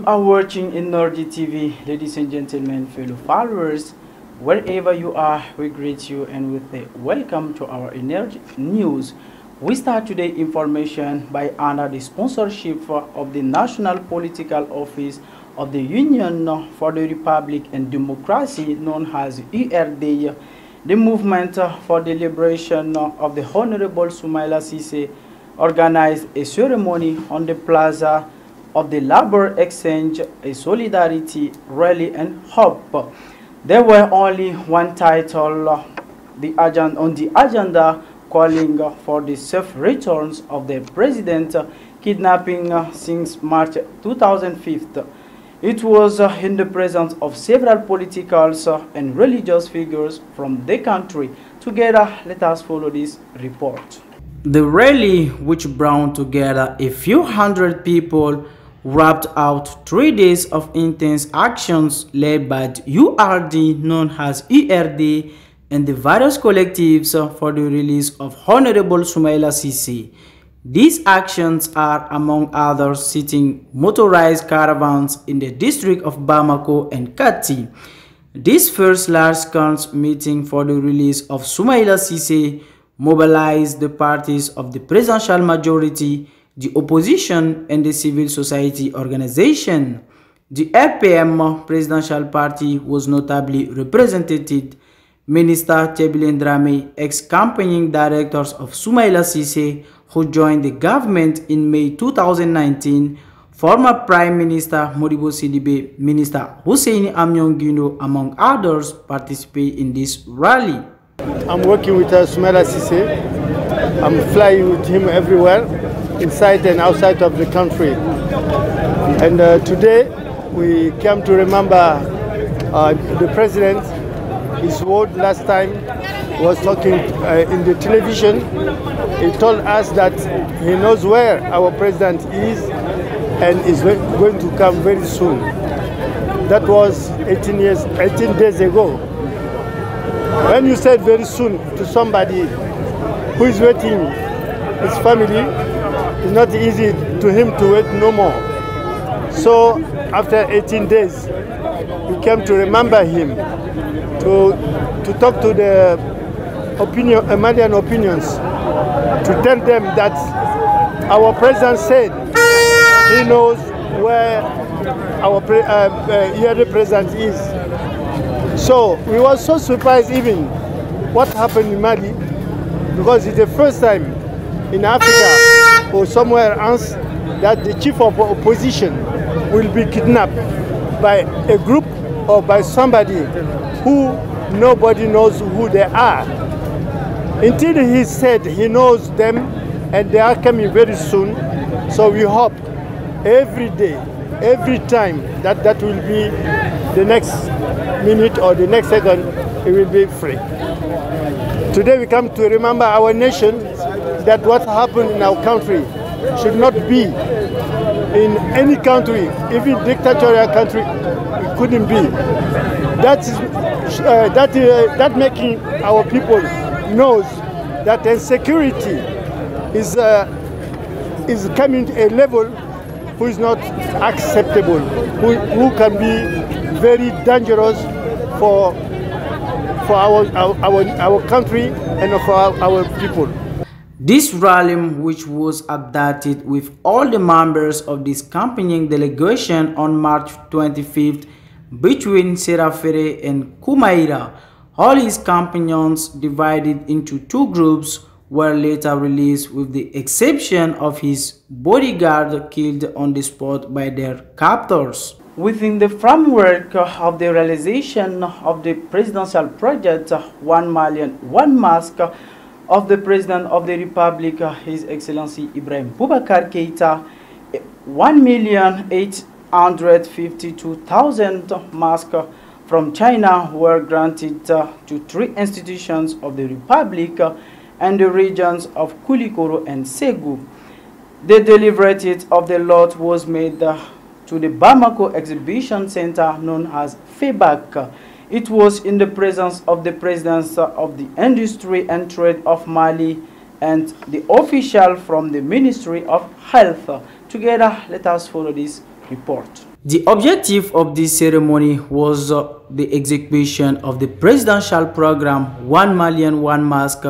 are watching Energy TV, ladies and gentlemen, fellow followers. Wherever you are, we greet you and we say welcome to our Energy News. We start today information by under the sponsorship of the National Political Office of the Union for the Republic and Democracy, known as URD. The Movement for the Liberation of the Honorable Soumaïla Cissé organized a ceremony on the plaza of the Labor Exchange, a solidarity rally and hope. There were only one title on the agenda calling for the safe returns of the president kidnapping since March 2005. It was in the presence of several political and religious figures from the country. Together, let us follow this report. The rally, which brought together a few hundred people, wrapped out 3 days of intense actions led by the URD, known as URD, and the various collectives for the release of Honorable Soumaïla Cissé. These actions are, among others, sitting motorized caravans in the district of Bamako and Kati. This first large-scale meeting for the release of Soumaïla Cissé mobilized the parties of the presidential majority, the opposition, and the civil society organization. The RPM presidential party was notably represented. Minister Tebile Dramé, ex-campaigning directors of Soumaïla Cissé, who joined the government in May 2019, former Prime Minister Modibo Sidibé, Minister Husseini Amion Guino, among others, participate in this rally. I'm working with Soumaïla Cissé. I'm flying with him everywhere, inside and outside of the country. And today we came to remember the president. His word last time was talking in the television. He told us that he knows where our president is and is going to come very soon. That was 18 days ago. When you said very soon to somebody who is waiting, his family, it's not easy to him to wait no more. So after 18 days, we came to remember him, to talk to the Malian opinions, to tell them that our president said he knows where our president is. So we were so surprised even what happened in Mali, because it's the first time in Africa or somewhere else that the chief of opposition will be kidnapped by a group or by somebody who nobody knows who they are. Until he said he knows them and they are coming very soon. So we hope every day, every time that will be the next minute or the next second, it will be free. Today we come to remember our nation, that what happened in our country should not be in any country, even dictatorial country, it couldn't be. That making our people knows that insecurity is coming to a level who is not acceptable, who can be very dangerous for our country and for our people. This rally, which was abducted with all the members of this campaigning delegation on March 25th between Serafere and Kumaira, all his companions, divided into two groups, were later released with the exception of his bodyguard killed on the spot by their captors. Within the framework of the realization of the presidential project 1 Million, 1 Mask of the President of the Republic, His Excellency Ibrahim Boubacar Keïta, 1,852,000 masks from China were granted to 3 institutions of the Republic and the regions of Kulikoro and Ségou. The delivery of the lot was made to the Bamako Exhibition Center, known as FEBAC. It was in the presence of the presidents of the Industry and Trade of Mali and the official from the Ministry of Health. Together, let us follow this report. The objective of this ceremony was the execution of the presidential program 1 Million 1 Mask,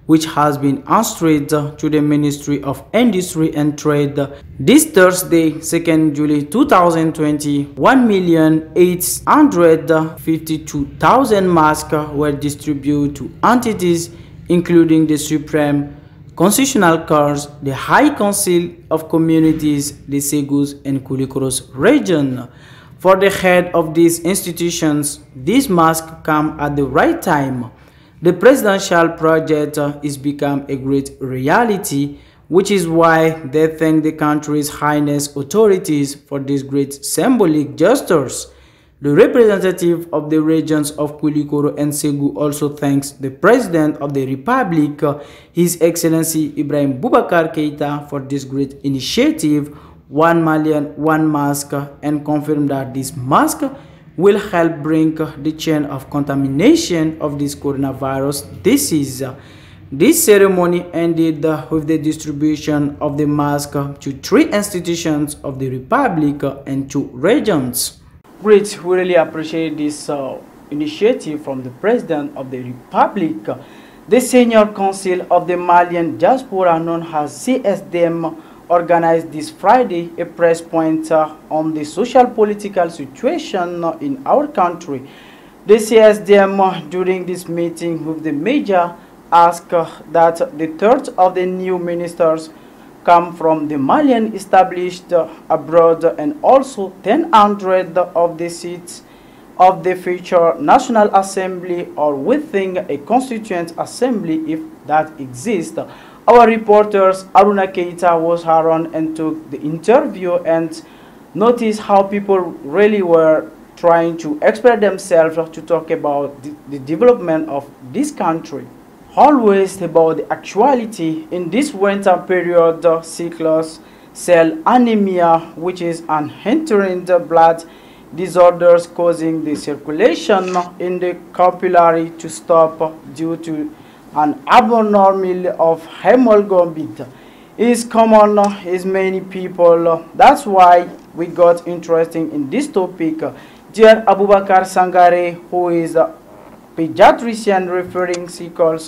which has been transferred to the Ministry of Industry and Trade. This Thursday, 2nd July 2020, 1,852,000 masks were distributed to entities including the Supreme Constitutional Court, the High Council of Communities, the Segus and Kulikoros region. For the head of these institutions, these masks come at the right time. The presidential project is become a great reality, which is why they thank the country's highness authorities for these great symbolic gestures. The representative of the regions of Kulikoro and Segu also thanks the President of the Republic, His Excellency Ibrahim Boubacar Keita, for this great initiative, 1 Million 1 Mask, and confirmed that this mask will help break the chain of contamination of this coronavirus disease. This ceremony ended with the distribution of the mask to 3 institutions of the Republic and 2 regions. Great, we really appreciate this initiative from the President of the Republic. The Senior Council of the Malian Diaspora, known as CSDM, organized this Friday a press point on the social political situation in our country. The CSDM, during this meeting with the major, asked that the third of the new ministers come from the Malian established abroad, and also 1,000 of the seats of the future National Assembly or within a constituent assembly if that exists. Our reporters Aruna Keita was around and took the interview and noticed how people really were trying to express themselves to talk about the development of this country. Always about the actuality in this winter period, sickle cell anemia, which is an entering the blood disorders causing the circulation in the capillary to stop due to an abnormality of hemoglobin is common is many people. That's why we got interested in this topic. Dear Abubakar Sangare, who is a pediatrician referring sickle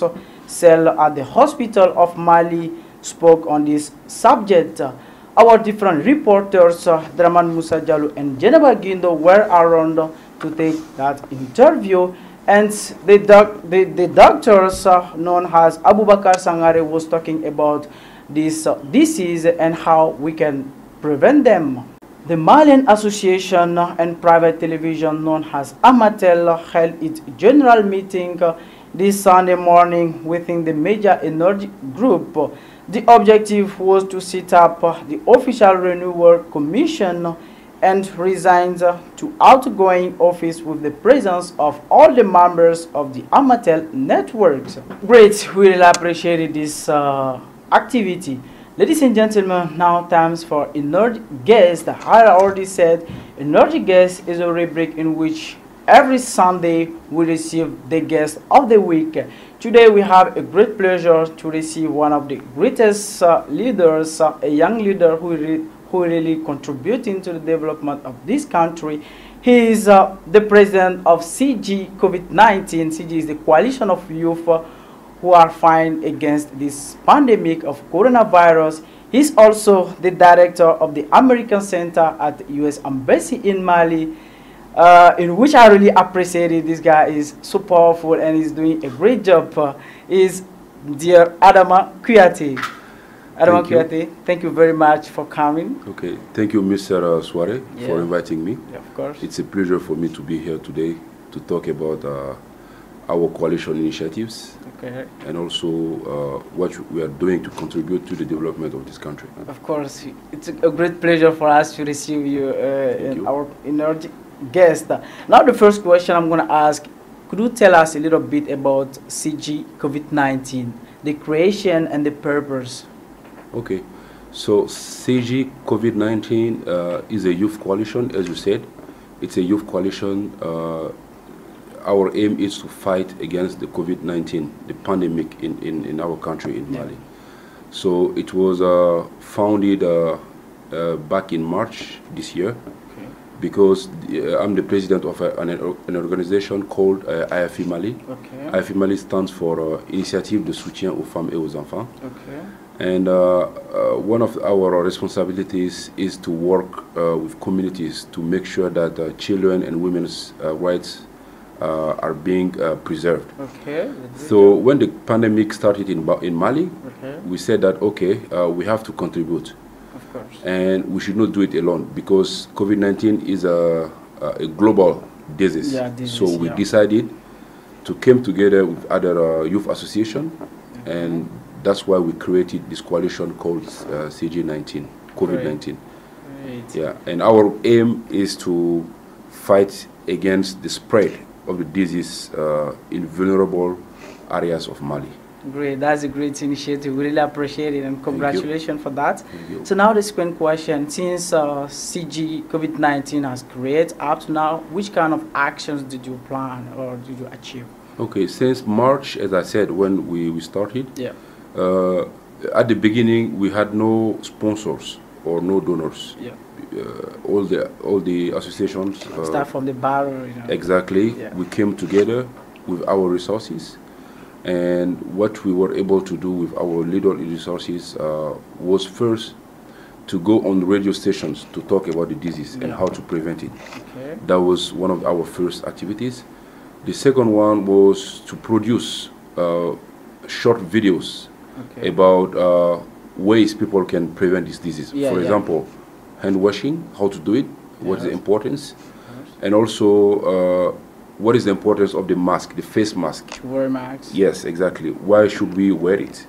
cell at the Hospital of Mali, spoke on this subject. Our different reporters, Draman Musa Jalou and Jeneba Gindo, were around to take that interview, and the doctors known as Abubakar Sangare was talking about this disease and how we can prevent them. The Malian Association and Private Television, known as Amatel, held its general meeting this Sunday morning within the major energy group. The objective was to set up the official renewal commission and resign to outgoing office with the presence of all the members of the Amatel networks. Great, we really appreciated this activity. Ladies and gentlemen, now time for Energy Guest. I already said Energy Guest is a rubric in which every Sunday we receive the guest of the week. Today we have a great pleasure to receive one of the greatest leaders, a young leader who really contributing to the development of this country. He is the president of CG COVID-19. CG is the coalition of youth who are fighting against this pandemic of coronavirus. He's also the director of the American Center at the U.S. Embassy in Mali, in which I really appreciated. This guy is so powerful and he's doing a great job. Is dear Adama Kouyaté. Adama Kouyaté, thank you very much for coming. Okay, thank you, Mr. Soare, for inviting me. Yeah, of course. It's a pleasure for me to be here today to talk about our coalition initiatives, and also what we are doing to contribute to the development of this country. Of course, it's a great pleasure for us to receive you our Energy Guest. Now the first question I'm going to ask, could you tell us a little bit about CG COVID-19, the creation and the purpose? Okay, so CG COVID-19 is a youth coalition, as you said. It's a youth coalition. Our aim is to fight against the COVID-19, the pandemic in our country, in Mali. So it was founded back in March this year, because I'm the president of an organization called IFE Mali. Okay. IFE Mali stands for Initiative de soutien aux femmes et aux enfants. Okay. And one of our responsibilities is to work with communities to make sure that children and women's rights are being preserved. Okay. So when the pandemic started in Mali, okay, we said that, okay, we have to contribute. Of course. And we should not do it alone because COVID-19 is a global disease. Yeah, disease, so we decided to come together with other youth association, and that's why we created this coalition called CG19, COVID-19. Great. Yeah, and our aim is to fight against the spread of the disease in vulnerable areas of Mali. Great, that's a great initiative. We really appreciate it, and congratulations for that. Thank you. So now the second question, since CG COVID-19 has created up to now, which kind of actions did you plan or did you achieve? Okay, since March, as I said, when we started, Yeah. At the beginning we had no sponsors or no donors. Yeah. All the associations. Start from the barrel, you know. Exactly. Yeah. We came together with our resources, and what we were able to do with our little resources was first to go on radio stations to talk about the disease and how to prevent it. Okay. That was one of our first activities. The second one was to produce short videos about ways people can prevent this disease. For example, hand washing, how to do it, what is the importance, and also what is the importance of the mask, the face mask. Wear masks. Yes, exactly. Why should we wear it?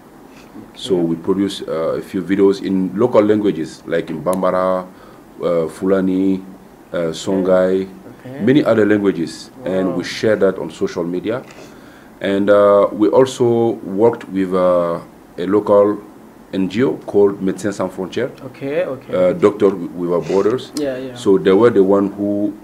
So we produce a few videos in local languages like in Bambara, Fulani, Songhai, many other languages, and we share that on social media. And we also worked with a local NGO called Médecins Sans Frontières. Doctor Without Borders. So they were the one who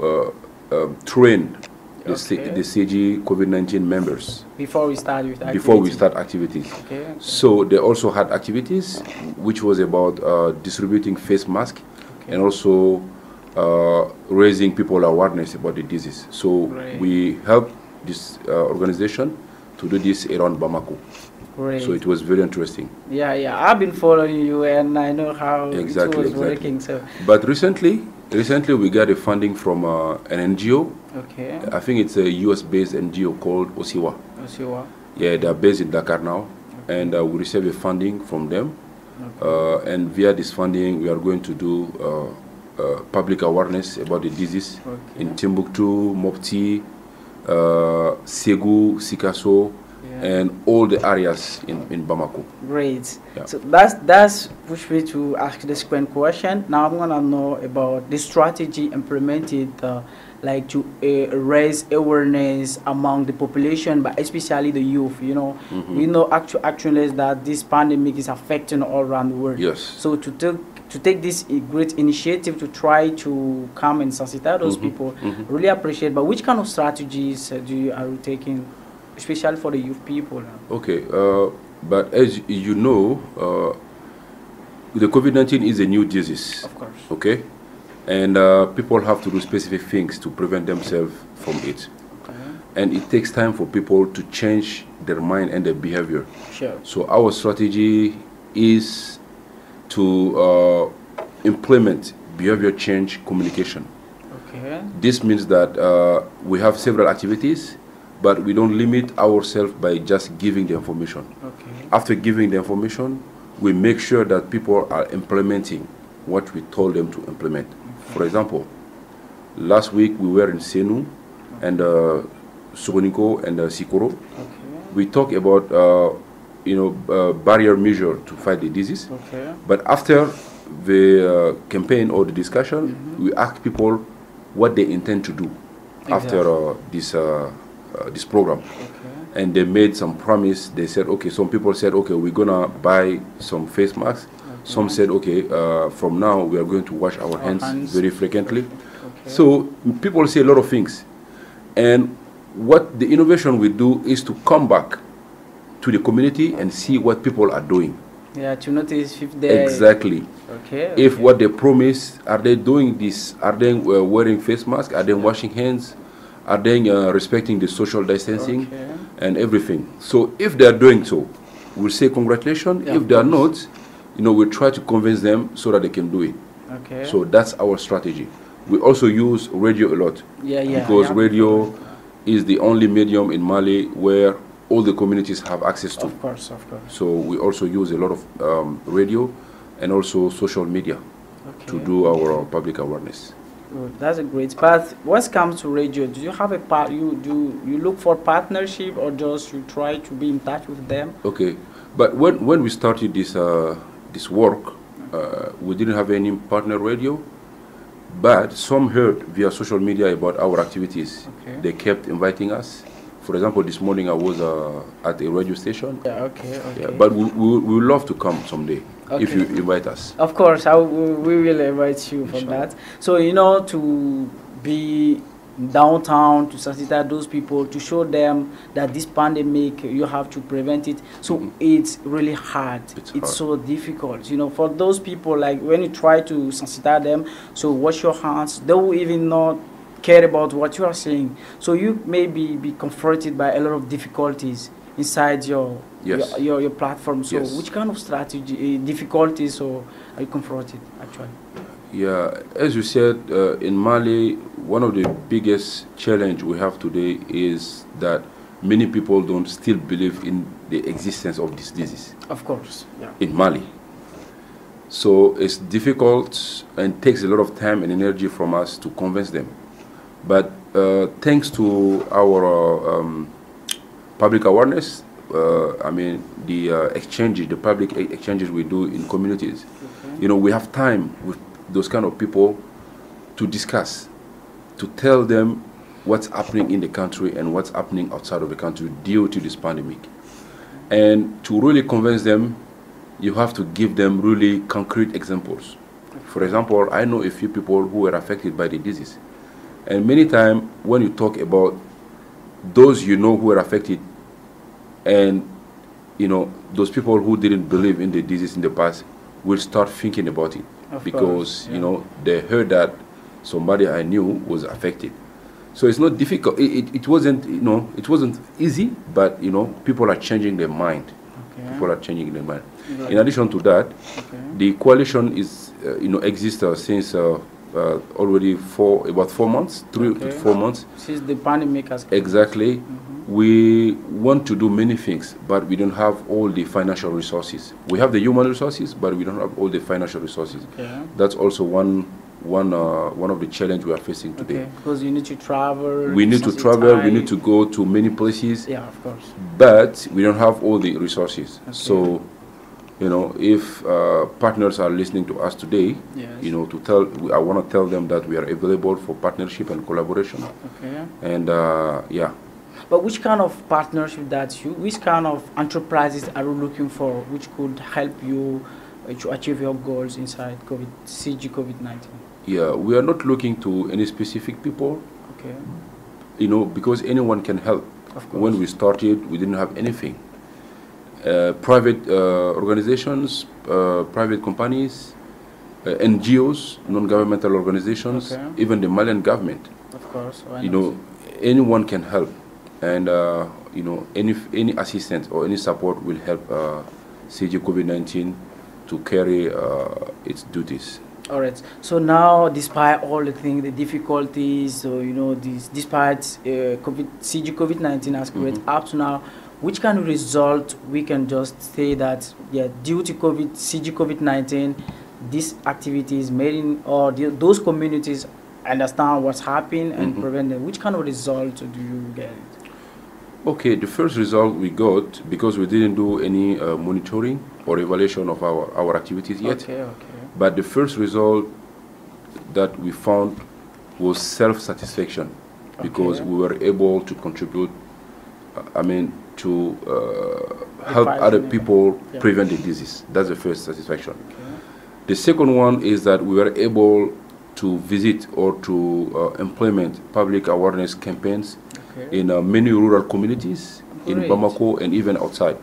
trained the CG COVID-19 members before we start with activities. Before we start activities. So they also had activities which was about distributing face masks and also raising people awareness about the disease. So we helped this organization to do this around Bamako. So it was very interesting. Yeah, I've been following you and I know how it was working. So, but recently we got a funding from an NGO. I think it's a US-based NGO called Osiwa. Yeah, they're based in Dakar now, and we received a funding from them. And via this funding, we are going to do public awareness about the disease in Timbuktu, Mopti, Ségou, Sikasso, and all the areas in Bamako. Great. So that's pushed me to ask the second question. Now I'm gonna know about the strategy implemented, like to raise awareness among the population, but especially the youth. You know, we know actually that this pandemic is affecting all around the world. Yes. So to take this great initiative to try to come and sensitize those people, really appreciate. But which kind of strategies are you taking, especially for the youth people? Okay, but as you know, the COVID-19 is a new disease. Of course. Okay, and people have to do specific things to prevent themselves from it. And it takes time for people to change their mind and their behavior. Sure. So our strategy is to implement behavior change communication. This means that we have several activities, but we don't limit ourselves by just giving the information. After giving the information, we make sure that people are implementing what we told them to implement. For example, last week we were in Senu and Soroniko and Sikoro. We talked about barrier measure to fight the disease. But after the campaign or the discussion, we asked people what they intend to do after this program. And they made some promise. They said, okay, some people said, okay, we're gonna buy some face masks. Some said, okay, from now we are going to wash our hands very frequently. So people say a lot of things. And what the innovation we do is to come back to the community and see what people are doing. Yeah, to notice if they... Exactly. Okay. If what they promise, are they doing this? Are they wearing face masks? Are they washing hands? Are they respecting the social distancing and everything? So if they are doing so, we'll say congratulations. Yeah, if they are not, we'll try to convince them so that they can do it. Okay. So that's our strategy. We also use radio a lot. Because radio is the only medium in Mali where all the communities have access to. Of course. So we also use a lot of radio and also social media to do our public awareness. Good. That's a great. But when it comes to radio, do you have a you look for partnership, or just you try to be in touch with them? Okay, but when we started this work, we didn't have any partner radio, but some heard via social media about our activities. They kept inviting us. For example, this morning I was at a radio station. Yeah, okay. Yeah, but we would love to come someday if you invite us. Of course, we will invite you for that. So, to be downtown, to sensitize those people, to show them that this pandemic, you have to prevent it. So it's really hard. It's so difficult. For those people, like when you try to sensitize them, so wash your hands, they will even not care about what you are saying. So you may be confronted by a lot of difficulties inside your platform. So which kind of strategy, difficulties, are you confronted actually? Yeah, as you said, in Mali, one of the biggest challenge we have today is that many people don't still believe in the existence of this disease. Of course, in Mali. So it's difficult and takes a lot of time and energy from us to convince them. But thanks to our public awareness, the public exchanges we do in communities, we have time with those kind of people to discuss, to tell them what's happening in the country and what's happening outside of the country due to this pandemic. And to really convince them, you have to give them really concrete examples. For example, I know a few people who were affected by the disease. And many times when you talk about those who were affected and those people who didn't believe in the disease in the past will start thinking about it because they heard that somebody I knew was affected. So it's not difficult. It wasn't it wasn't easy, but people are changing their mind. People are changing their mind. In addition to that, the coalition is exists since already about 4 months, 3 to 4 months. Since the pandemic has come. Exactly. We want to do many things, but we don't have all the financial resources. We have the human resources, but we don't have all the financial resources. That's also one of the challenges we are facing today. Because you need to travel. We need to travel. We need to go to many places. Yeah, of course. But we don't have all the resources. So, if partners are listening to us today, I want to tell them that we are available for partnership and collaboration. And But which kind of partnership which kind of enterprises are you looking for, which could help you to achieve your goals inside COVID-19? Yeah, we are not looking to any specific people. Because anyone can help. When we started, we didn't have anything. Private organizations, private companies, NGOs, non-governmental organizations, even the Malian government. Of course. Anyone can help, and any assistance or any support will help CG COVID-19 to carry its duties. All right. So now, despite all the things, the difficulties, despite CG COVID-19 has created up to now, which kind of result we can just say that due to CG COVID-19, these activities made in those communities understand what's happening and prevent them. Which kind of result do you get? Okay, the first result we got, because we didn't do any monitoring or evaluation of our activities yet. But the first result that we found was self-satisfaction, because we were able to contribute, to help other people prevent the disease. That's the first satisfaction. The second one is that we were able to visit or to implement public awareness campaigns in many rural communities in Bamako and even outside.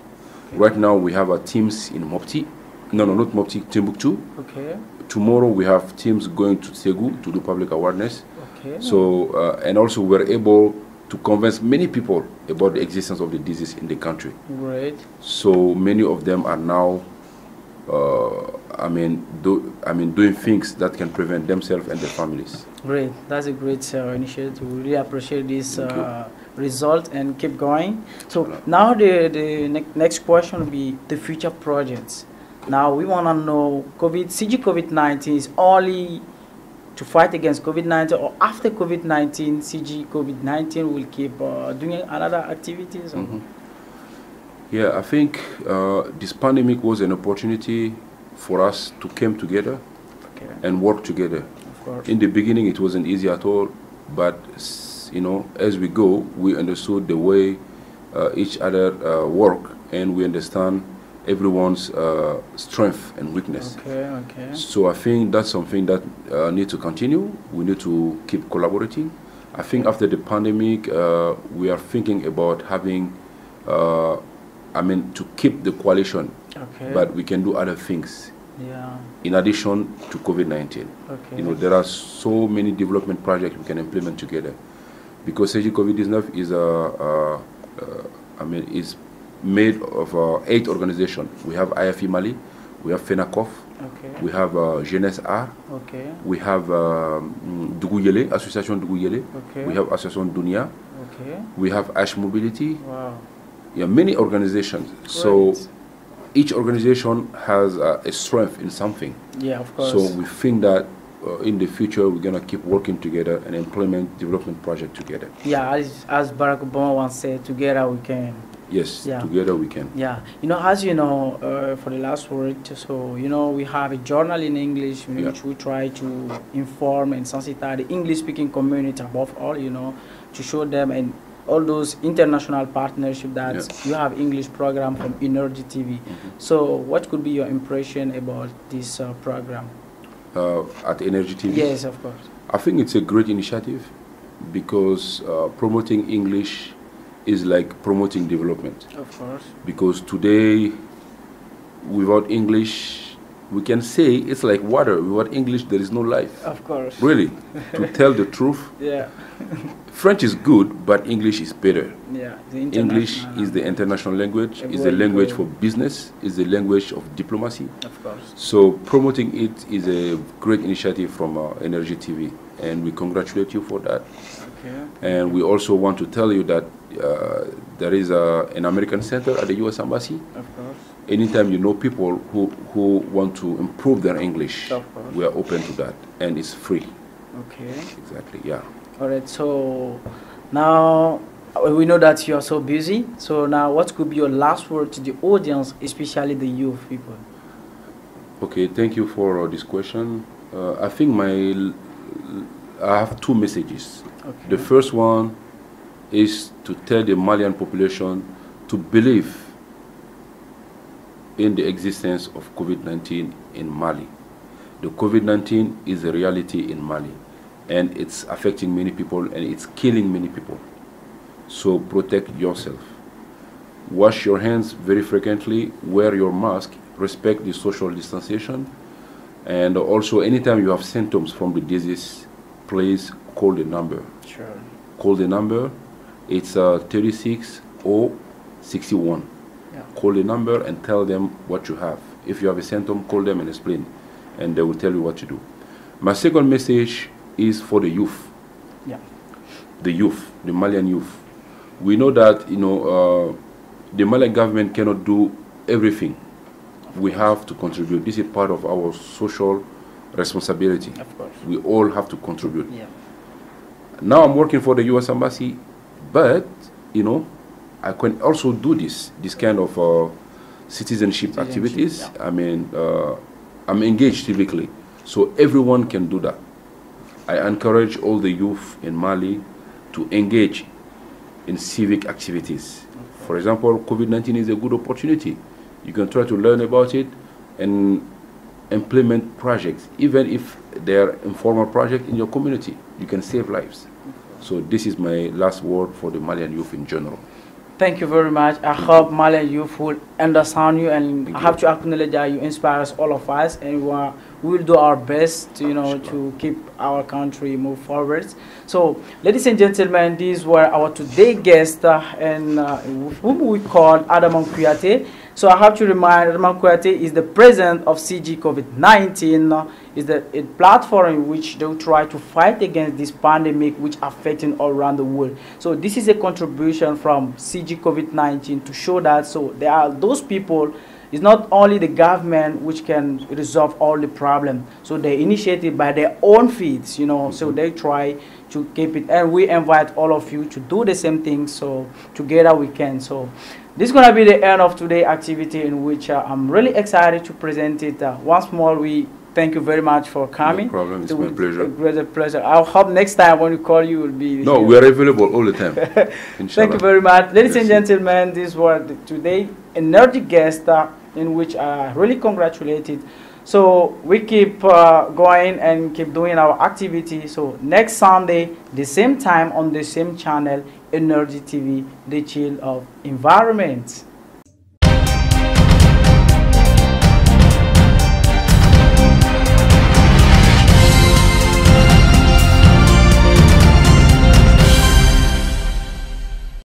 Right now we have teams in Mopti, No, not Mopti, Timbuktu. Okay. Tomorrow we have teams going to Segu to do public awareness. Okay. So, and also we're able to convince many people about the existence of the disease in the country. Great. So many of them are now, doing things that can prevent themselves and their families. Great. That's a great initiative. We really appreciate this result and keep going. So now the next question will be the future projects. Now we want to know CG COVID-19 is only to fight against COVID-19, or after COVID-19, CG COVID-19 will keep doing another activities? Yeah, I think this pandemic was an opportunity for us to come together and work together. Of course. In the beginning, it wasn't easy at all, but as we go, we understood the way each other work, and we understand everyone's strength and weakness. Okay. So I think that's something that needs to continue. We need to keep collaborating. I think after the pandemic, we are thinking about having, to keep the coalition, but we can do other things. Yeah. In addition to COVID-19. Okay. There are so many development projects we can implement together, because CG COVID-19 is made of 8 organizations. We have IFE Mali, we have FENACOF, we have Jeunesse Art, we have Dougouyele, Association Dougouyele, we have Association Dunia, we have Ash Mobility. Wow. Yeah, many organizations. Great. So each organization has a strength in something. Yeah, of course. So we think that in the future we're gonna keep working together and implement development project together. Yeah, as Barack Obama once said, together we can. Yes, yeah. Together we can. Yeah, as you know, for the last word, so we have a journal in English in which we try to inform and sensitize the English-speaking community above all, to show them and all those international partnerships that you have English program from Energy TV. So what could be your impression about this program? At Energy TV? Yes, of course. I think it's a great initiative, because promoting English is like promoting development. Of course. Because today, without English, we can say it's like water. Without English, there is no life. Of course. Really, to tell the truth. Yeah. French is good, but English is better. Yeah. English is the international language. It's the language for business. It's the language of diplomacy. Of course. So promoting it is a great initiative from Energy TV, and we congratulate you for that. Okay. And we also want to tell you that there is an American center at the U.S. Embassy. Of course. Anytime people who want to improve their English, we are open to that, and it's free. Okay. Exactly, yeah. All right, so now we know that you are so busy. So now what could be your last word to the audience, especially the youth people? Okay, thank you for this question. I think I have 2 messages. Okay. The first one is to tell the Malian population to believe in the existence of COVID-19 in Mali. The COVID-19 is a reality in Mali, and it's affecting many people, and it's killing many people. So protect yourself. Wash your hands very frequently, wear your mask, respect the social distanciation, and also anytime you have symptoms from the disease, please call the number. Sure. Call the number. It's 36061. Yeah. Call the number and tell them what you have. If you have a symptom, call them and explain, and they will tell you what to do. My second message is for the youth. Yeah. The youth, the Malian youth. We know that the Malian government cannot do everything. We have to contribute. This is part of our social responsibility. Of course. We all have to contribute. Yeah. Now I'm working for the U.S. Embassy, but I can also do this kind of citizenship activities. Yeah. I'm engaged civically, so everyone can do that. I encourage all the youth in Mali to engage in civic activities. Okay. For example, COVID-19 is a good opportunity. You can try to learn about it and implement projects, even if they are informal projects in your community. You can save lives. Okay. So this is my last word for the Malian youth in general. Thank you very much. I hope Malian youth will understand you, and I have to acknowledge that you inspire us, all of us, and we will do our best to, to keep our country move forward. So, ladies and gentlemen, these were our today guests, whom we call Adaman Kuyate. So I have to remind Adaman Kuyate is the president of CG COVID-19. Is a platform in which they will try to fight against this pandemic which affecting all around the world. So this is a contribution from CG COVID-19 to show that there are those people. It's not only the government which can resolve all the problem. So they initiated by their own feet, so they try to keep it. And we invite all of you to do the same thing, so together we can. So this is going to be the end of today's activity, in which I'm really excited to present it. Once more, we thank you very much for coming. No problem, it's my pleasure. It was a pleasure. I hope next time when we call you will be... No, we are available all the time. Thank you very much. Ladies and gentlemen, these were today energy guests in which I really congratulated. So we keep going and keep doing our activity. So next Sunday, the same time on the same channel, Energy TV, the chill of environment.